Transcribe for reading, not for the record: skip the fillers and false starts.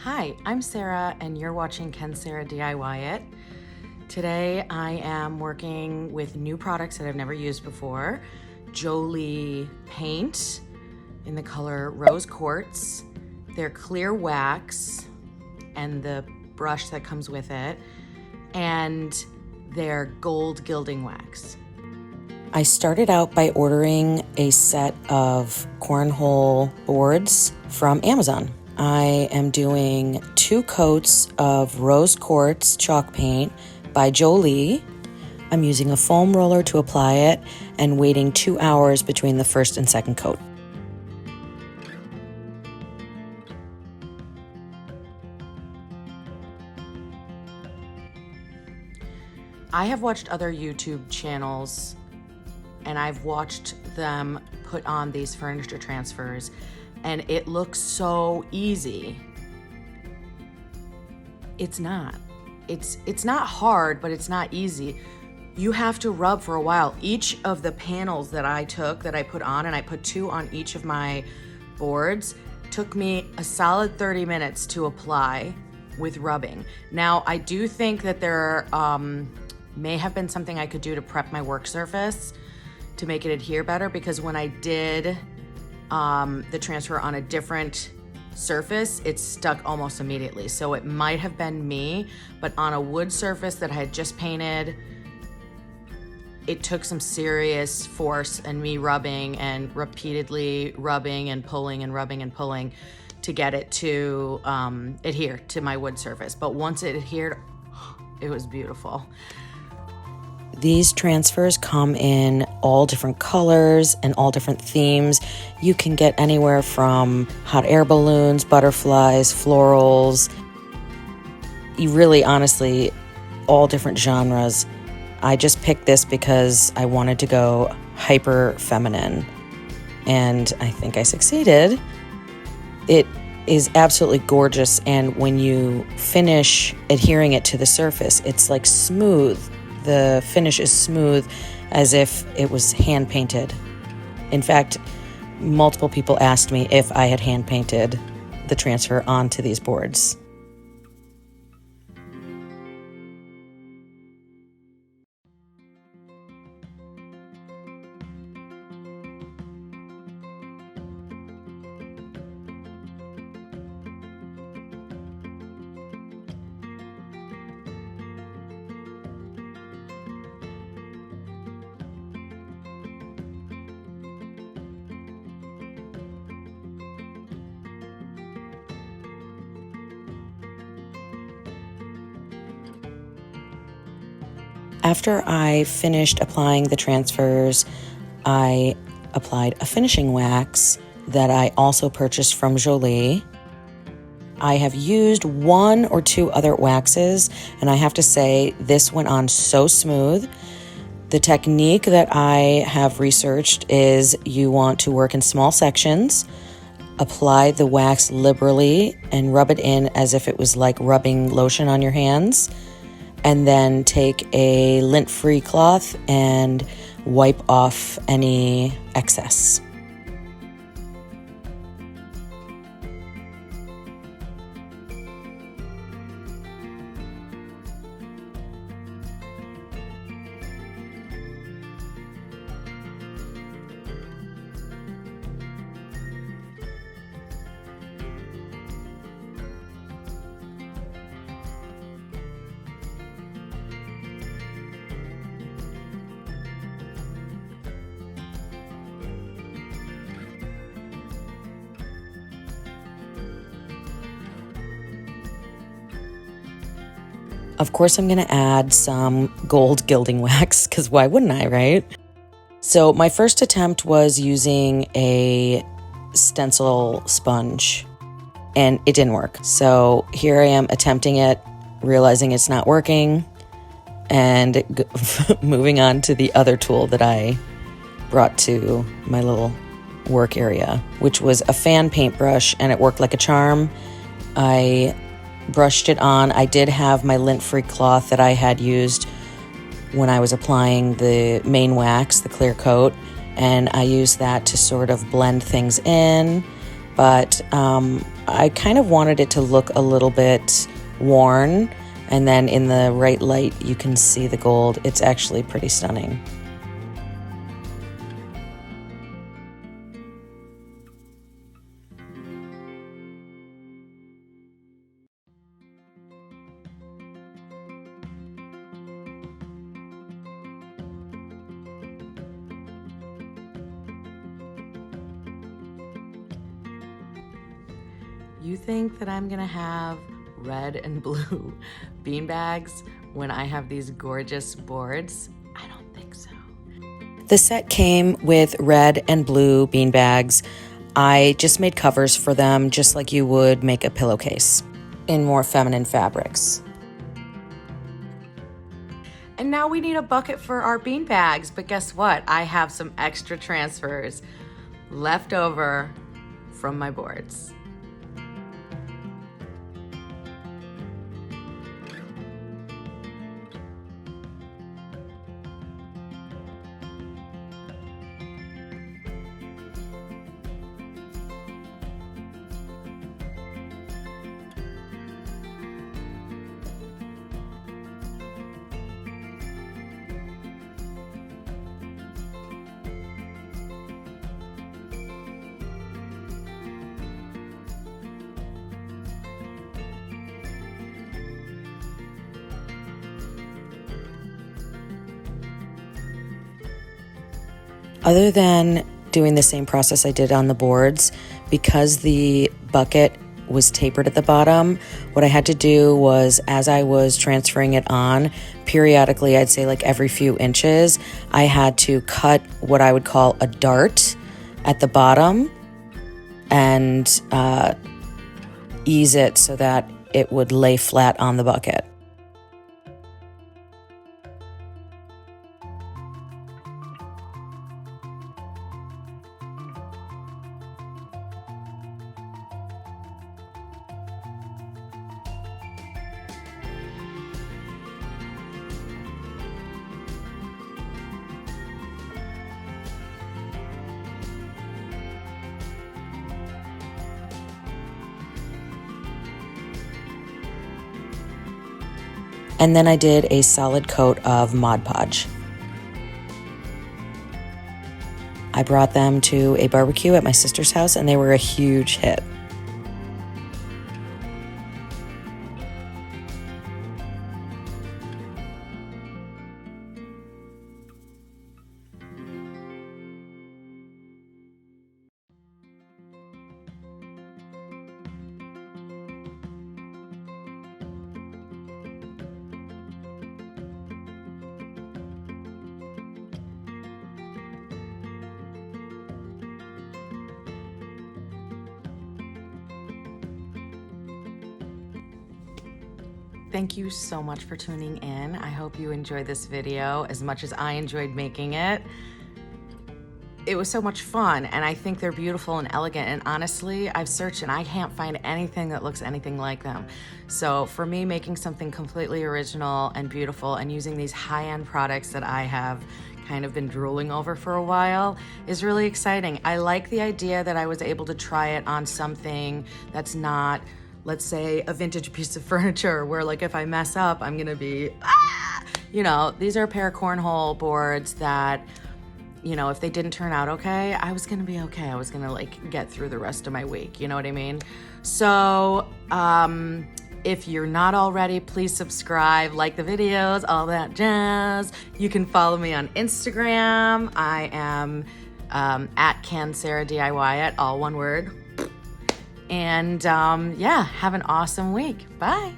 Hi, I'm Sarah and you're watching Can Sarah DIY It. Today I am working with new products that I've never used before. Jolie paint in the color Rose Quartz. They're clear wax and the brush that comes with it. And they're gold gilding wax. I started out by ordering a set of Cornhole boards from Amazon. I am doing 2 coats of Rose Quartz chalk paint by Jolie. I'm using a foam roller to apply it and waiting 2 hours between the first and second coat. I have watched other YouTube channels and I've watched them put on these furniture transfers and it looks so easy. It's not. It's not hard, but it's not easy. You have to rub for a while. Each of the panels that I put on, and I put 2 on each of my boards, took me a solid 30 minutes to apply with rubbing. Now, I do think that there may have been something I could do to prep my work surface to make it adhere better, because when I did the transfer on a different surface, it stuck almost immediately. So it might have been me, but on a wood surface that I had just painted, it took some serious force and me rubbing and repeatedly rubbing and pulling and rubbing and pulling to get it to adhere to my wood surface. But once it adhered, it was beautiful. These transfers come in all different colors and all different themes. You can get anywhere from hot air balloons, butterflies, florals. You really, honestly, all different genres. I just picked this because I wanted to go hyper feminine, and I think I succeeded. It is absolutely gorgeous, and when you finish adhering it to the surface, it's like smooth. The finish is smooth as if it was hand painted. In fact, multiple people asked me if I had hand painted the transfer onto these boards. After I finished applying the transfers, I applied a finishing wax that I also purchased from Jolie. I have used 1 or 2 other waxes, and I have to say this went on so smooth. The technique that I have researched is you want to work in small sections, apply the wax liberally, and rub it in as if it was like rubbing lotion on your hands. And then take a lint-free cloth and wipe off any excess. Of course, I'm going to add some gold gilding wax, because why wouldn't I, right? So my first attempt was using a stencil sponge, and it didn't work. So here I am attempting it, realizing it's not working, and moving on to the other tool that I brought to my little work area, which was a fan paintbrush, and it worked like a charm. I brushed it on. I did have my lint-free cloth that I had used when I was applying the main wax, the clear coat, and I used that to sort of blend things in but I kind of wanted it to look a little bit worn, and then in the right light you can see the gold. It's actually pretty stunning. You think that I'm gonna have red and blue bean bags when I have these gorgeous boards? I don't think so. The set came with red and blue bean bags. I just made covers for them just like you would make a pillowcase in more feminine fabrics. And now we need a bucket for our bean bags, but guess what? I have some extra transfers left over from my boards. Other than doing the same process I did on the boards, because the bucket was tapered at the bottom, what I had to do was, as I was transferring it on, periodically, I'd say like every few inches, I had to cut what I would call a dart at the bottom and ease it so that it would lay flat on the bucket. And then I did a solid coat of Mod Podge. I brought them to a barbecue at my sister's house and they were a huge hit. Thank you so much for tuning in. I hope you enjoyed this video as much as I enjoyed making it. It was so much fun, and I think they're beautiful and elegant, and honestly, I've searched and I can't find anything that looks anything like them. So for me, making something completely original and beautiful and using these high-end products that I have kind of been drooling over for a while is really exciting. I like the idea that I was able to try it on something that's not, let's say, a vintage piece of furniture where like if I mess up, I'm gonna be, you know, these are a pair of cornhole boards that, you know, if they didn't turn out okay, I was gonna be okay. I was gonna like get through the rest of my week, you know what I mean? So, if you're not already, please subscribe, like the videos, all that jazz. You can follow me on Instagram. I am at CanSarahDIY, all one word. And yeah, have an awesome week. Bye.